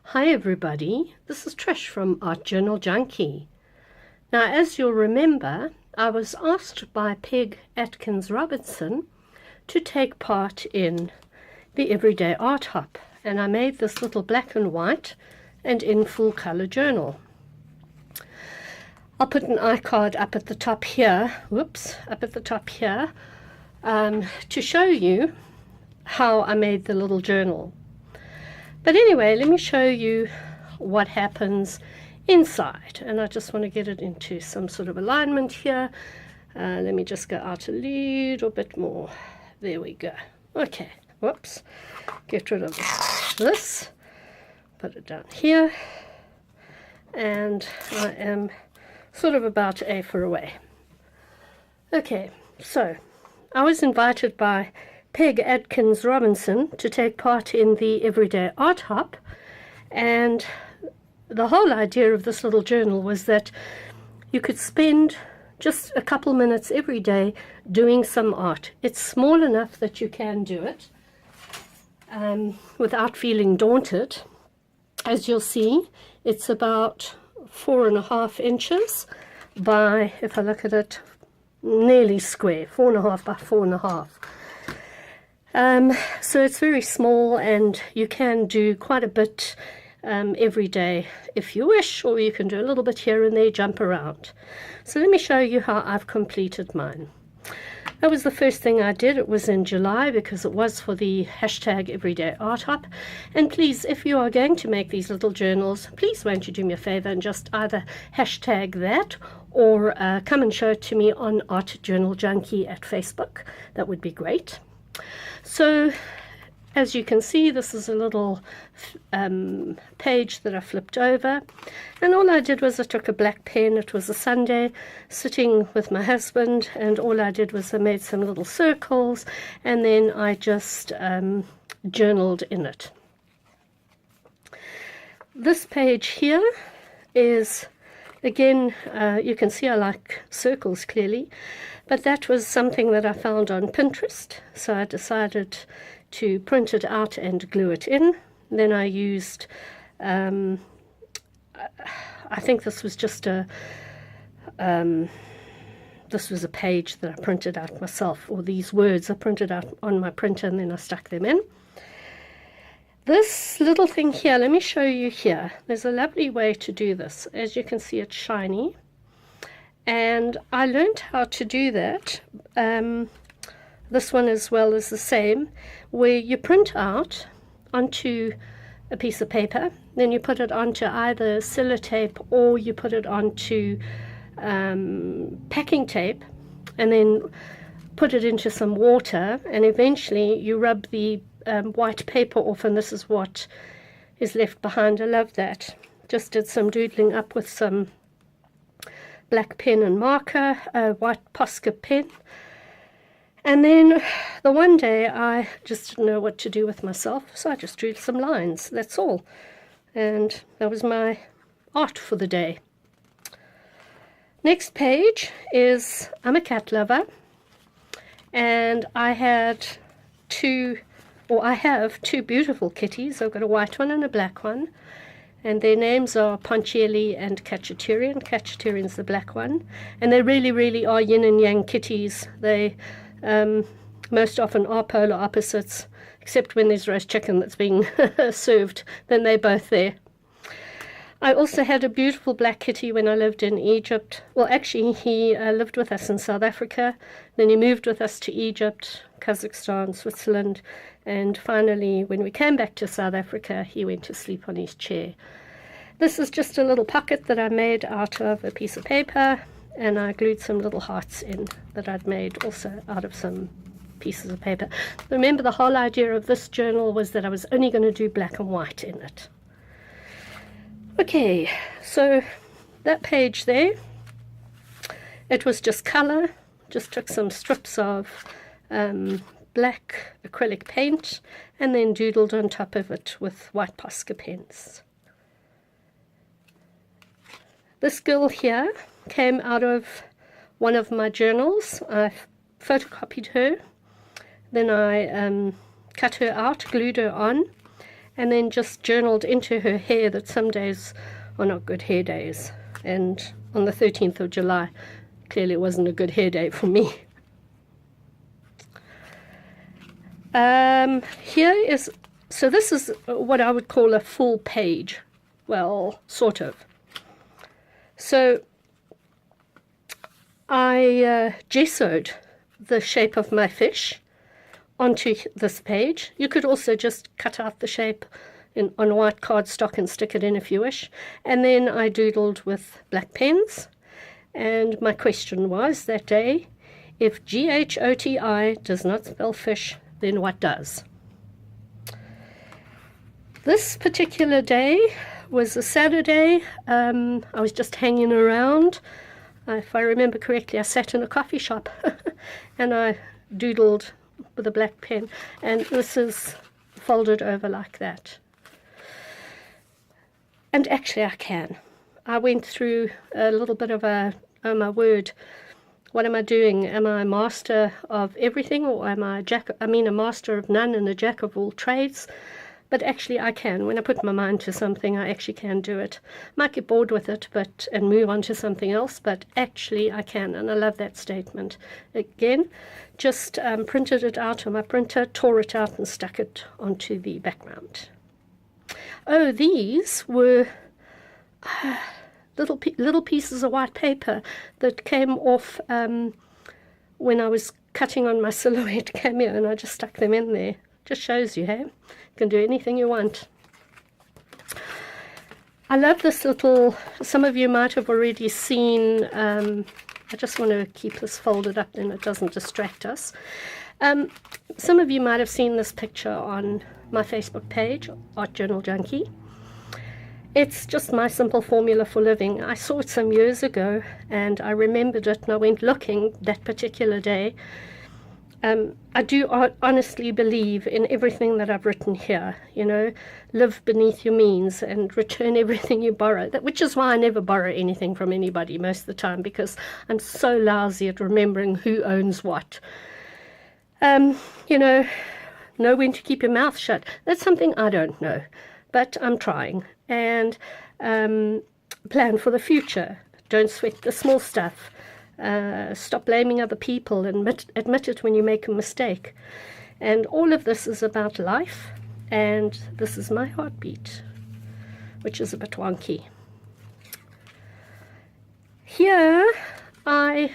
Hi everybody, this is Trish from Art Journal Junkie. Now, as you'll remember, I was asked by Peg Atkins Robertson to take part in the Everyday Art Hop, and I made this little black and white and in full color journal. I'll put an iCard up at the top here, to show you how I made the little journal. But anyway, let me show you what happens inside, and I just want to get it into some sort of alignment here. Let me just go out a little bit more. There we go. Okay, whoops, get rid of this, put it down here, and I am sort of about to A4 away. Okay, so I was invited by Peg Atkins Robinson to take part in the Everyday Art Hop, and the whole idea of this little journal was that you could spend just a couple minutes every day doing some art. It's small enough that you can do it without feeling daunted. As you'll see, it's about 4.5 inches by, if I look at it, nearly square, 4.5 by 4.5. So it's very small, and you can do quite a bit every day if you wish, or you can do a little bit here and there, jump around. So let me show you how I've completed mine. That was the first thing I did. It was in July because it was for the hashtag Everyday Art Hop. And please, if you are going to make these little journals, please won't you do me a favor and just either hashtag that or come and show it to me on Art Journal Junkie at Facebook. That would be great. So, as you can see, this is a little page that I flipped over, and all I did was I took a black pen. It was a Sunday, sitting with my husband, and all I did was I made some little circles, and then I just journaled in it. This page here is, again, you can see I like circles clearly, but that was something that I found on Pinterest, so I decided to print it out and glue it in. Then I used, I think this was just this was a page that I printed out myself, or these words I printed out on my printer and then I stuck them in. This little thing here, let me show you here. There's a lovely way to do this. As you can see, it's shiny. And I learned how to do that. This one as well is the same, where you print out onto a piece of paper, then you put it onto either sellotape or you put it onto packing tape, and then put it into some water, and eventually you rub the white paper off, and this is what is left behind. I love that. Just did some doodling up with some black pen and marker, a white Posca pen. And then the one day I just didn't know what to do with myself, so I just drew some lines, that's all. And that was my art for the day. Next page is, I'm a cat lover, and I have two beautiful kitties. I've got a white one and a black one, and their names are Ponchielli and Cacciaturian. Cacciaturian's the black one, and they really, really are yin and yang kitties. They most often are polar opposites, except when there's roast chicken that's being served, then they're both there. I also had a beautiful black kitty when I lived in Egypt. Well, actually, he lived with us in South Africa, then he moved with us to Egypt, Kazakhstan, Switzerland, and finally, when we came back to South Africa, he went to sleep on his chair. This is just a little pocket that I made out of a piece of paper, and I glued some little hearts in that I'd made also out of some pieces of paper. Remember, the whole idea of this journal was that I was only going to do black and white in it. Okay, so that page there, it was just color. Just took some strips of black acrylic paint and then doodled on top of it with white Posca pens. This girl here came out of one of my journals. I photocopied her, then I cut her out, glued her on, and then just journaled into her hair that some days are not good hair days. And on the 13th of July, clearly it wasn't a good hair day for me. So this is what I would call a full page. Well, sort of. So I gessoed the shape of my fish onto this page. You could also just cut out the shape on white cardstock and stick it in if you wish. And then I doodled with black pens. And my question was that day, if GHOTI does not spell fish, then what does? This particular day was a Saturday. I was just hanging around. If I remember correctly, I sat in a coffee shop and I doodled with a black pen, and this is folded over like that. And actually I can. I went through a little bit of a, oh my word, what am I doing? Am I a master of everything, or am I a master of none and a jack of all trades? But actually I can. When I put my mind to something, I actually can do it. Might get bored with it and move on to something else, but actually I can, and I love that statement. Again, just printed it out on my printer, tore it out and stuck it onto the background. Oh, these were little pieces of white paper that came off when I was cutting on my silhouette cameo, and I just stuck them in there. Just shows you, hey? You can do anything you want. I love this little, some of you might have already seen, I just want to keep this folded up then it doesn't distract us. Some of you might have seen this picture on my Facebook page, Art Journal Junkie. It's just my simple formula for living. I saw it some years ago and I remembered it, and I went looking that particular day. I do honestly believe in everything that I've written here, you know, live beneath your means and return everything you borrow, which is why I never borrow anything from anybody most of the time, because I'm so lousy at remembering who owns what. You know when to keep your mouth shut. That's something I don't know, but I'm trying. And plan for the future. Don't sweat the small stuff. Stop blaming other people and admit it when you make a mistake. And all of this is about life, and this is my heartbeat, which is a bit wonky. Here I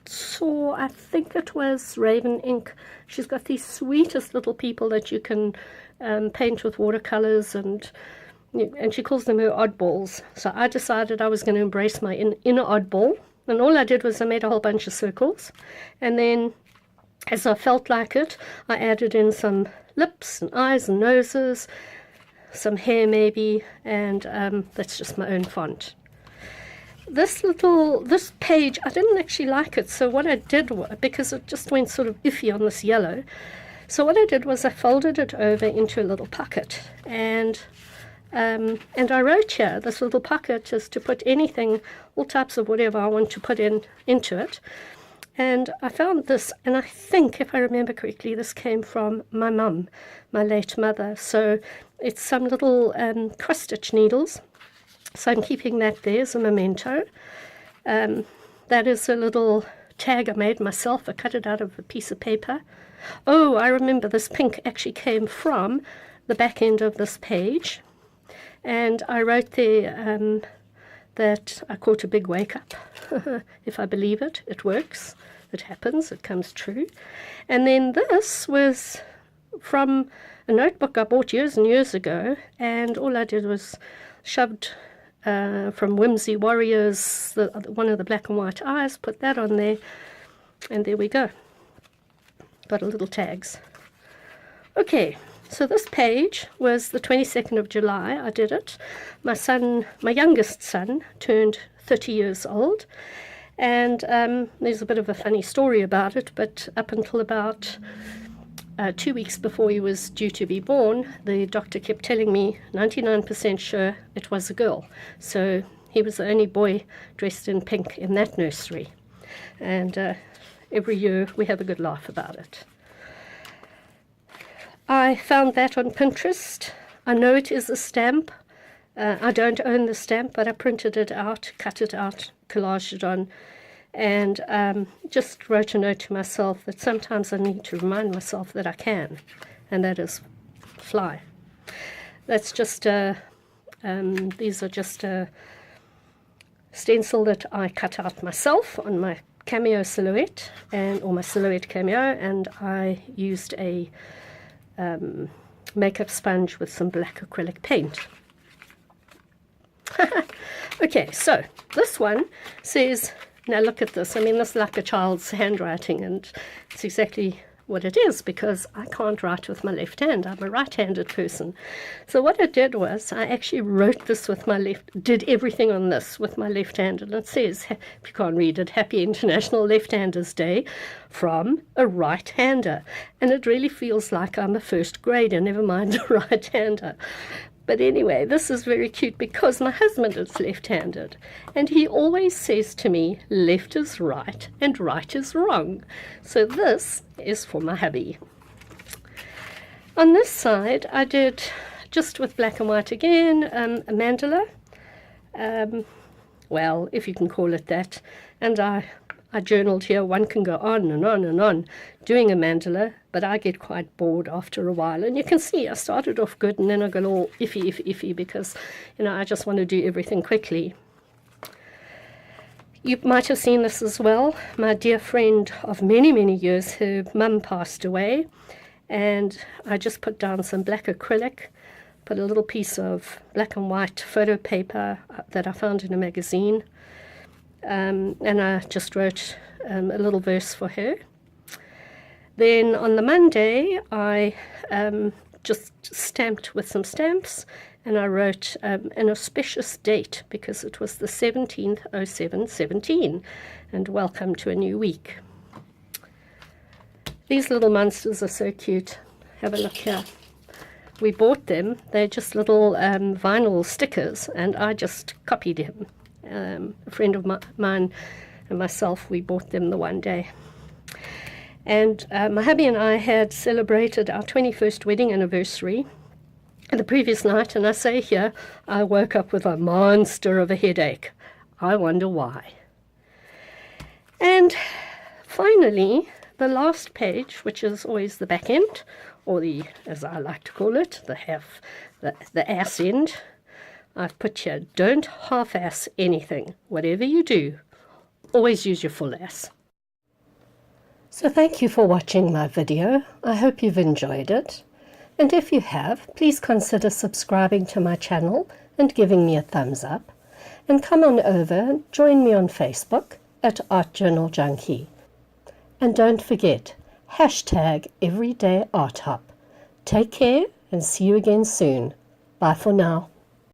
saw, I think it was Raven Ink. She's got these sweetest little people that you can paint with watercolors, and she calls them her oddballs. So I decided I was going to embrace my inner oddball. And all I did was I made a whole bunch of circles, and then as I felt like it, I added in some lips and eyes and noses, some hair maybe, and that's just my own font. This page, I didn't actually like it, so what I did, because it just went sort of iffy on this yellow, so what I did was I folded it over into a little pocket, and I wrote here, this little pocket is to put anything, all types of whatever I want to put into it. And I found this, and I think, if I remember correctly, this came from my mum, my late mother. So it's some little cross-stitch needles. So I'm keeping that there as a memento. That is a little tag I made myself. I cut it out of a piece of paper. Oh, I remember this pink actually came from the back end of this page. And I wrote there that I caught a big wake-up. If I believe it, it works. It happens. It comes true. And then this was from a notebook I bought years and years ago, and all I did was shoved from Whimsy Warriors, one of the black and white eyes, put that on there, and there we go. Got a little tags. Okay. So this page was the 22nd of July, I did it. My youngest son, turned 30 years old, and there's a bit of a funny story about it, but up until about 2 weeks before he was due to be born, the doctor kept telling me 99% sure it was a girl. So he was the only boy dressed in pink in that nursery. And every year we have a good laugh about it. I found that on Pinterest. I know it is a stamp. I don't own the stamp, but I printed it out, cut it out, collaged it on, and just wrote a note to myself that sometimes I need to remind myself that I can, and that is fly. That's just these are just a stencil that I cut out myself on my cameo silhouette, or my silhouette cameo, and I used a makeup sponge with some black acrylic paint. Okay, so this one says, now look at this. I mean, this is like a child's handwriting, and it's exactly what it is, because I can't write with my left hand. I'm a right-handed person. So what I did was I actually wrote this with my left, did everything on this with my left hand, and it says, if you can't read it, Happy International Left-Handers Day from a right-hander. And it really feels like I'm a first grader, never mind a right-hander. But anyway, this is very cute because my husband is left-handed, and he always says to me, left is right and right is wrong. So this is for my hubby. On this side, I did, just with black and white again, a mandala. Well, if you can call it that. And I journaled here. One can go on and on and on doing a mandala, but I get quite bored after a while. And you can see I started off good, and then I got all iffy because, you know, I just want to do everything quickly. You might have seen this as well. My dear friend of many, many years, her mum passed away, and I just put down some black acrylic, put a little piece of black and white photo paper that I found in a magazine, and I just wrote a little verse for her. Then on the Monday, I just stamped with some stamps, and I wrote an auspicious date because it was the 17th, 07/17, and welcome to a new week. These little monsters are so cute. Have a look here. We bought them. They're just little vinyl stickers, and I just copied him. A friend of mine and myself, we bought them the one day. And my hubby and I had celebrated our 21st wedding anniversary the previous night, and I say here, I woke up with a monster of a headache. I wonder why. And finally, the last page, which is always the back end, or the, as I like to call it, the ass end, I've put here, don't half-ass anything. Whatever you do, always use your full ass. So thank you for watching my video. I hope you've enjoyed it. And if you have, please consider subscribing to my channel and giving me a thumbs up. And come on over and join me on Facebook at Art Journal Junkie. And don't forget, #EverydayArtHop. Take care and see you again soon. Bye for now.